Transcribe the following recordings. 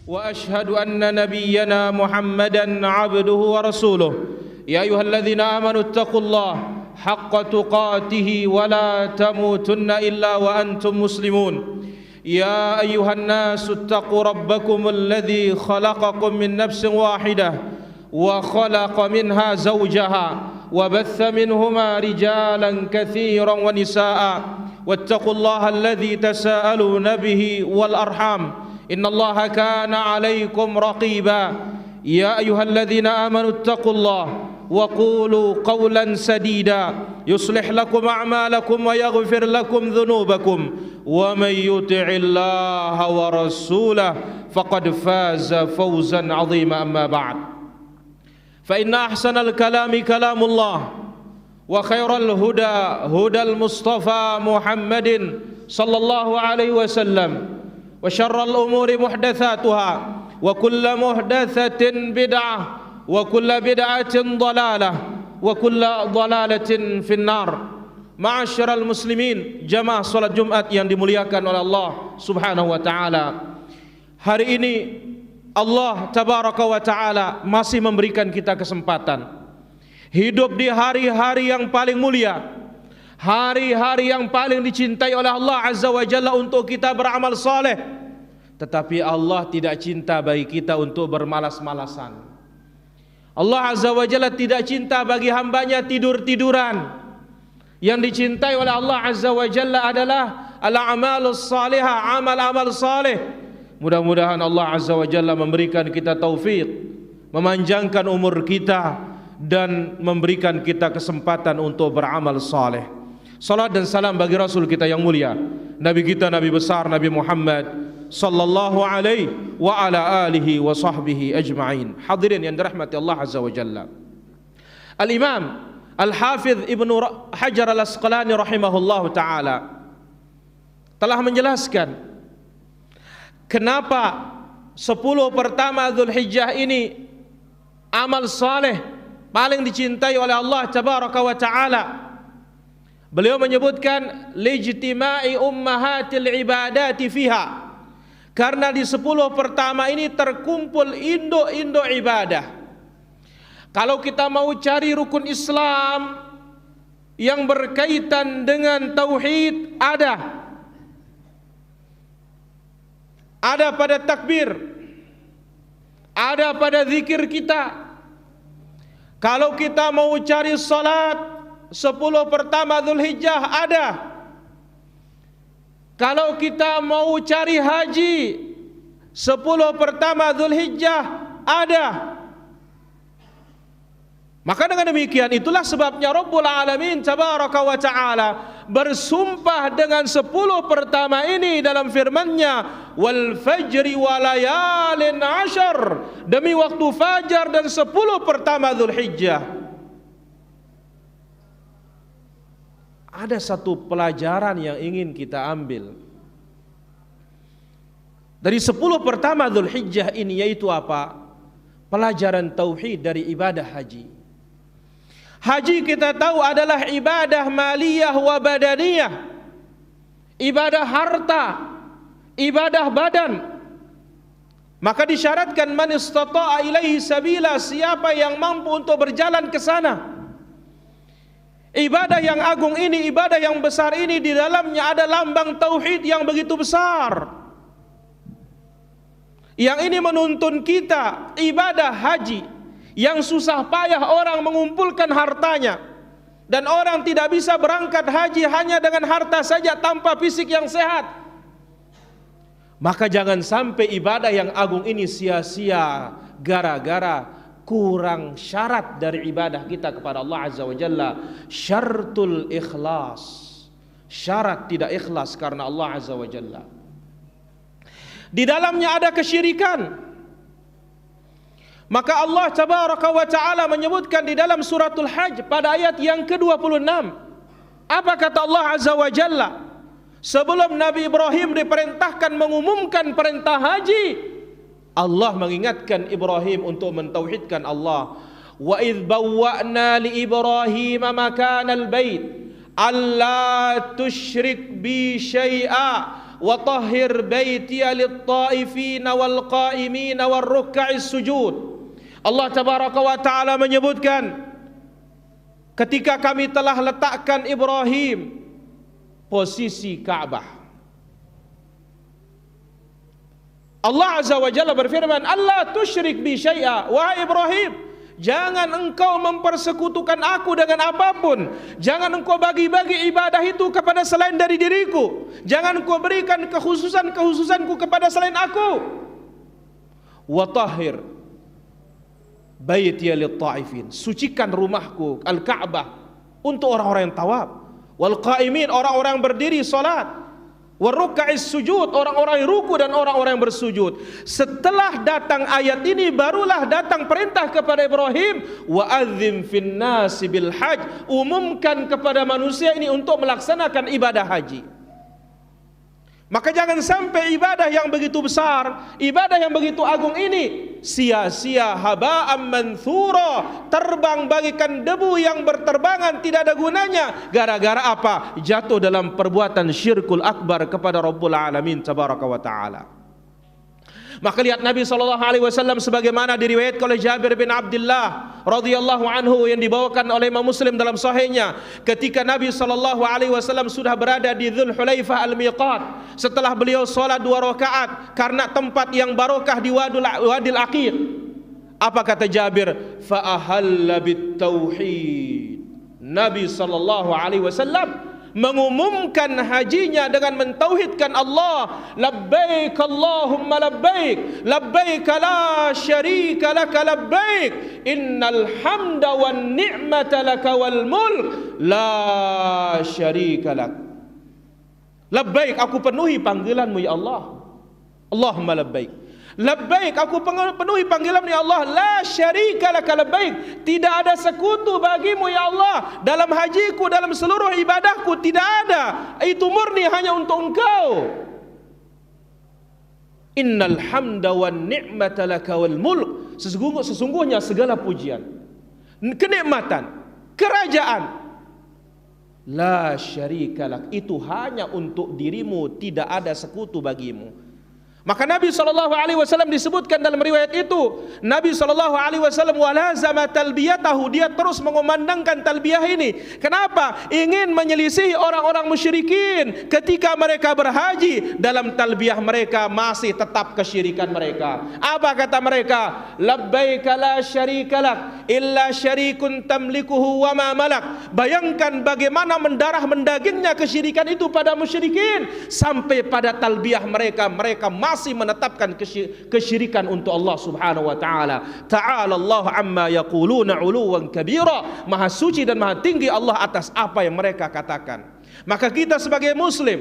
وأشهد أن نبينا محمدا عبده ورسوله يا أيها الذين آمنوا اتقوا الله حق تقاته ولا تموتن إلا وأنتم مسلمون يا أيها الناس اتقوا ربكم الذي خلقكم من نفس واحدة وخلق منها زوجها وبث منهما رجالا كثيرا ونساء واتقوا الله الذي تساءلون به والأرحام إن الله كان عليكم رقيبا يا أيها الذين آمنوا اتقوا الله وقولوا قولا سديدا يصلح لكم أعمالكم ويغفر لكم ذنوبكم ومن يطع الله ورسوله فقد فاز فوزا عظيما أما بعد فإن أحسن الكلام كلام الله وخير الهدى هدى المصطفى محمد صلى الله عليه وسلم وشر الأمور محدثاتها وكل محدثة بدعة وكل بدعة ضلالة وكل ضلالة في النار. Ma'asyiral muslimin, jamaah salat Jumat yang dimuliakan oleh Allah Subhanahu wa taala. Hari ini Allah tabaraka wa taala masih memberikan kita kesempatan hidup di hari-hari yang paling mulia, hari-hari yang paling dicintai oleh Allah Azza wa Jalla untuk kita beramal saleh. Tetapi Allah tidak cinta bagi kita untuk bermalas-malasan. Allah Azza wa Jalla tidak cinta bagi hambanya tidur-tiduran. Yang dicintai oleh Allah Azza wa Jalla adalah al-a'malus salihah, amal-amal saleh. Mudah-mudahan Allah Azza wa Jalla memberikan kita taufik, memanjangkan umur kita dan memberikan kita kesempatan untuk beramal saleh. Salat dan salam bagi Rasul kita yang mulia, Nabi kita, Nabi besar, Nabi Muhammad sallallahu alaihi wa ala alihi wa sahbihi ajma'in. Hadirin yang dirahmati Allah Azza wa Jalla, Al-Imam Al-Hafidh Ibnu Hajar Al-Asqalani rahimahullahu ta'ala telah menjelaskan kenapa 10 pertama Dzulhijjah ini amal saleh paling dicintai oleh Allah tabaraka wa ta'ala. Beliau menyebutkan lijtima'i ummahatil ibadati fiha, karena di 10 pertama ini terkumpul induk-induk ibadah. Kalau kita mau cari rukun Islam yang berkaitan dengan tauhid, ada pada takbir, ada pada zikir kita. Kalau kita mau cari salat 10 pertama Dzulhijjah ada. Kalau kita mau cari haji 10 pertama Dzulhijjah ada. Maka dengan demikian itulah sebabnya Rabbul Alamin tabaraka wa ta'ala bersumpah dengan 10 pertama ini dalam firman-Nya, wal fajri wa layalin ashar, demi waktu fajar dan 10 pertama Dzulhijjah. Ada satu pelajaran yang ingin kita ambil dari 10 pertama Dzulhijjah ini, yaitu apa? Pelajaran tauhid dari ibadah haji. Haji kita tahu adalah ibadah maliyah wa badaniyah, ibadah harta, ibadah badan. Maka disyaratkan man istata'a ilaihi sabila, siapa yang mampu untuk berjalan ke sana. Ibadah yang agung ini, ibadah yang besar ini, di dalamnya ada lambang tauhid yang begitu besar. Yang ini menuntun kita ibadah haji yang susah payah orang mengumpulkan hartanya, dan orang tidak bisa berangkat haji hanya dengan harta saja tanpa fisik yang sehat. Maka jangan sampai ibadah yang agung ini sia-sia gara-gara kurang syarat dari ibadah kita kepada Allah Azza wa Jalla, syartul ikhlas, syarat tidak ikhlas karena Allah Azza wa Jalla. Di dalamnya ada kesyirikan. Maka Allah tabaraka wa ta'ala menyebutkan di dalam suratul Hajj pada ayat yang ke-26. Apa kata Allah Azza wa Jalla? Sebelum Nabi Ibrahim diperintahkan mengumumkan perintah haji, Allah mengingatkan Ibrahim untuk mentauhidkan Allah. Wa idh bawwa'na li Ibrahim makanal bait alla tusyrik bi syai'a wa tahhir baitiya lit-ta'ifina wal qa'imina war ruk'is sujud. Allah tabaraka wa taala menyebutkan ketika kami telah letakkan Ibrahim posisi Ka'bah. Allah Azza wa Jalla berfirman, Allah tusyrik bi syai'a, wahai Ibrahim, jangan engkau mempersekutukan aku dengan apapun. Jangan engkau bagi-bagi ibadah itu kepada selain dari diriku. Jangan engkau berikan kekhususanku kepada selain aku. Wa tahhir baitiya lit-ta'ifin, sucikan rumahku Al-Ka'bah untuk orang-orang yang tawaf, wal qa'imin, orang-orang yang berdiri salat, war ruk'is sujud, orang-orang yang ruku dan orang-orang yang bersujud. Setelah datang ayat ini barulah datang perintah kepada Ibrahim, wa adzim fin nasi bil hajj, umumkan kepada manusia ini untuk melaksanakan ibadah haji. Maka jangan sampai ibadah yang begitu besar, ibadah yang begitu agung ini sia-sia, haba'an manthura, terbang bagikan debu yang berterbangan, tidak ada gunanya. Gara-gara apa? Jatuh dalam perbuatan syirkul akbar kepada Rabbul Alamin tabaraka wa ta'ala. Maka lihat Nabi SAW sebagaimana diriwayatkan oleh Jabir bin Abdullah radhiyallahu anhu yang dibawakan oleh Imam Muslim dalam sahihnya, ketika Nabi SAW sudah berada di Dzul Hulaifah Al-Miqat, setelah beliau salat 2 rakaat karena tempat yang barokah di Wadil Aqiq, apa kata Jabir? Fa ahalla bit tauhid. Nabi SAW mengumumkan hajinya dengan mentauhidkan Allah. Labbaik Allahumma labbaik, labbaik la syarika laka labbaik, innal hamda wan ni'mata laka wal mulk la syarika lak. Labbaik, aku penuhi panggilanmu ya Allah. Allahumma labbaik, labbaik, aku penuhi panggilanmu ya Allah. La syarika laka labbaik, tidak ada sekutu bagimu ya Allah. Dalam hajiku, dalam seluruh ibadahku tidak ada, itu murni hanya untuk engkau. Innal hamda wan ni'mata laka wal mulk, sesungguhnya segala pujian, kenikmatan, kerajaan, la syarika lak, itu hanya untuk dirimu, tidak ada sekutu bagimu. Maka Nabi SAW disebutkan dalam riwayat itu, Nabi SAW walazama talbiyatahu, dia terus mengumandangkan talbiyah ini. Kenapa? Ingin menyelisihi orang-orang musyrikin ketika mereka berhaji. Dalam talbiyah mereka masih tetap kesyirikan mereka. Apa kata mereka? Labbaika la syarika lak illa syarikun tamlikuhu wa ma malak. Bayangkan bagaimana mendarah mendagingnya kesyirikan itu pada musyrikin, sampai pada talbiyah mereka masih menetapkan kesyirikan untuk Allah Subhanahu wa taala. Ta'ala Allah amma yaquluna 'uluwan kabira. Maha suci dan maha tinggi Allah atas apa yang mereka katakan. Maka kita sebagai muslim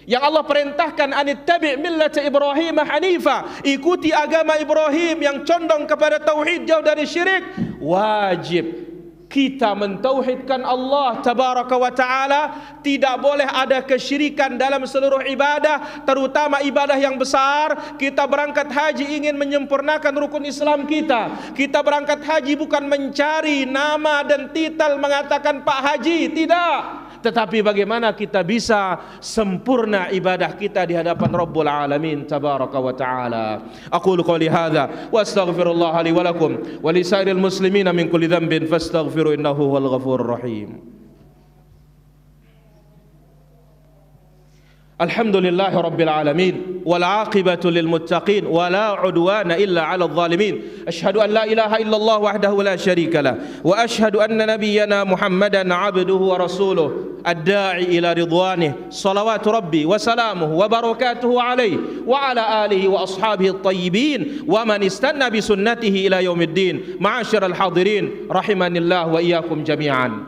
yang Allah perintahkan anittabi' millata Ibrahim hanifa, ikuti agama Ibrahim yang condong kepada tauhid, jauh dari syirik, wajib kita mentauhidkan Allah tabaraka wa ta'ala. Tidak boleh ada kesyirikan dalam seluruh ibadah, terutama ibadah yang besar. Kita berangkat haji ingin menyempurnakan rukun Islam kita. Kita berangkat haji bukan mencari nama dan titel mengatakan Pak Haji, tidak. Tetapi bagaimana kita bisa sempurna ibadah kita di hadapan Rabbul Alamin tabaraka wa ta'ala. Aqulu qawli hadza wa astaghfirullah li wa lakum wa li sairil muslimina min kulli dhanbin fastaghfiru innahu huwal ghafurur rahim. Alhamdulillahi rabbil alamin wal aqibatu lil muttaqin wa la udwana illa 'alal zalimin. Asyhadu an la ilaha illallah wahdahu la syarika lah wa asyhadu anna nabiyyana Muhammadan 'abduhu wa rasuluh ad-da'i ila ridwanih. Salawatu rabbi wa salamuhu wa barakatuhu alaihi wa ala alihi wa ashabihi at-tayyibin wa man istanna bi sunnatihi ila yaumiddin. Ma'asyiral hadirin rahimanillah wa iyyakum jami'an.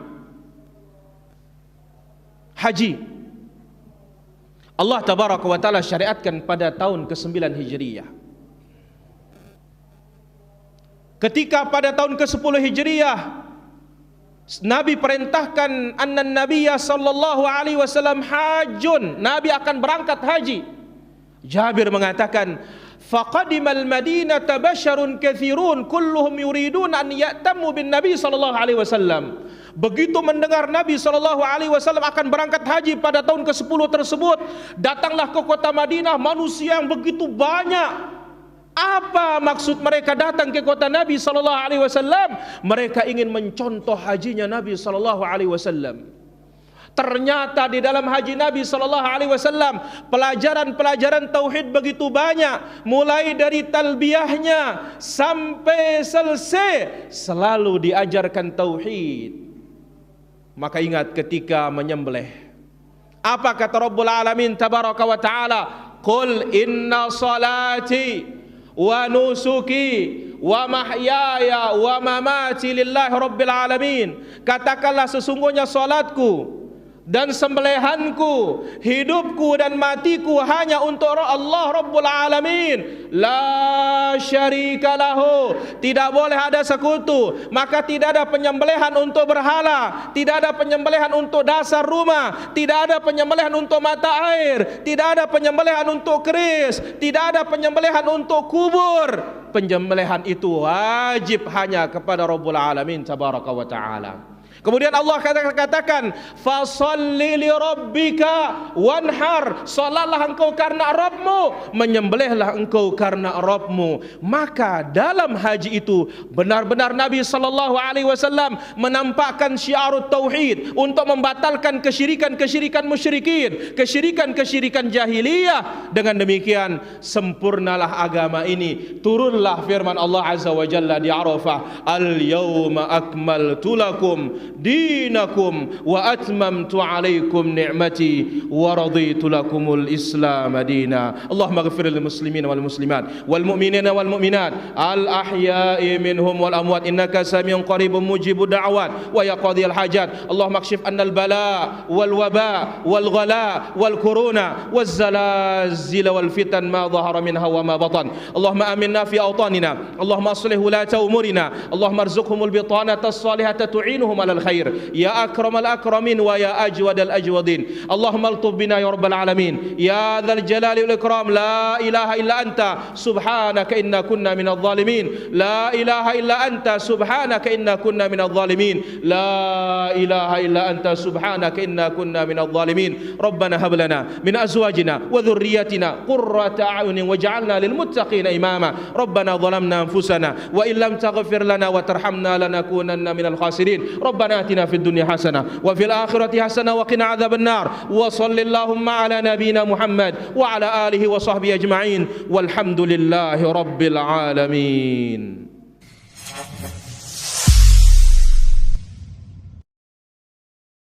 Haji Allah tabaraka wa ta'ala syariatkan pada tahun ke-9 Hijriyah. Ketika pada tahun ke-10 Hijriyah Nabi perintahkan annan nabiyya sallallahu alaihi wasallam hajjun, Nabi akan berangkat haji. Jabir mengatakan faqadimal madinata basyarun katsirun kulluhum yuridun an ya'tammu bin nabi sallallahu alaihi wasallam. Begitu mendengar Nabi sallallahu alaihi wasallam akan berangkat haji pada tahun ke-10 tersebut, datanglah ke kota Madinah manusia yang begitu banyak. Apa maksud mereka datang ke kota Nabi sallallahu alaihi wasallam? Mereka ingin mencontoh hajinya Nabi sallallahu alaihi wasallam. Ternyata di dalam haji Nabi sallallahu alaihi wasallam pelajaran-pelajaran tauhid begitu banyak, mulai dari talbiyahnya sampai selesai selalu diajarkan tauhid. Maka ingat ketika menyembelih, apa kata Rabbul Alamin tabaraka wa taala? Qul inna salati wa nusuki wa mahyaya wa mamati lillahi rabbil alamin. Katakanlah sesungguhnya salatku dan sembelihanku, hidupku dan matiku hanya untuk Allah Rabbul Alamin. La syarika lahu, tidak boleh ada sekutu. Maka tidak ada penyembelihan untuk berhala, tidak ada penyembelihan untuk dasar rumah, tidak ada penyembelihan untuk mata air, tidak ada penyembelihan untuk keris, tidak ada penyembelihan untuk kubur. Penyembelihan itu wajib hanya kepada Rabbul Alamin tabaraka wa ta'ala. Kemudian Allah katakan, fasalli li rabbika wanhar, salatlah engkau karena Rabbmu, menyembelihlah engkau karena Rabbmu. Maka dalam haji itu benar-benar Nabi sallallahu alaihi wasallam menampakkan syiarut tauhid untuk membatalkan kesyirikan-kesyirikan musyrikin, kesyirikan-kesyirikan jahiliyah. Dengan demikian sempurnalah agama ini. Turunlah firman Allah azza wa jalla di Arafah, al-yawma akmaltu lakum dinakum wa atmamtu alaikum ni'mati wa raditu lakumul islam dina. Allahumma ghfir lil muslimin wal muslimat wal mu'minina wal mu'minat al ahya'i minhum wal amwat innaka samiun qaribun mujibud da'wat wa yaqdil hajat. Allahumma kshif anna al bala wal waba wal ghala wal corona waz zalazil wal fitan ma dhahara minha wa ma batan. Allahumma aminna fi awtanina, Allahumma aslih wulata umurina, Allahumma arzuqhumul bitanata as-salihata tu'inuhum ala الخير يا أكرم الأكرمين ويا أجود الأجودين. اللهم الطف بنا يا رب العالمين يا ذا الجلال والإكرام. لا إله إلا أنت سبحانك إنا كنا من الظالمين. لا إله إلا أنت سبحانك إنا كنا من الظالمين. لا إله إلا أنت سبحانك إنا كنا من الظالمين. ربنا هب لنا من أزواجنا وذريتنا قرة أعين واجعلنا للمتقين إماما. ربنا ظلمنا أنفسنا وإن لم تغفر لنا وترحمنا لنكونن من الخاسرين. ربنا آتنا في الدنيا حسنة وفي الآخرة حسنة وقنا عذاب النار. وصل اللهم على نبينا محمد وعلى آله وصحبه أجمعين والحمد لله رب العالمين.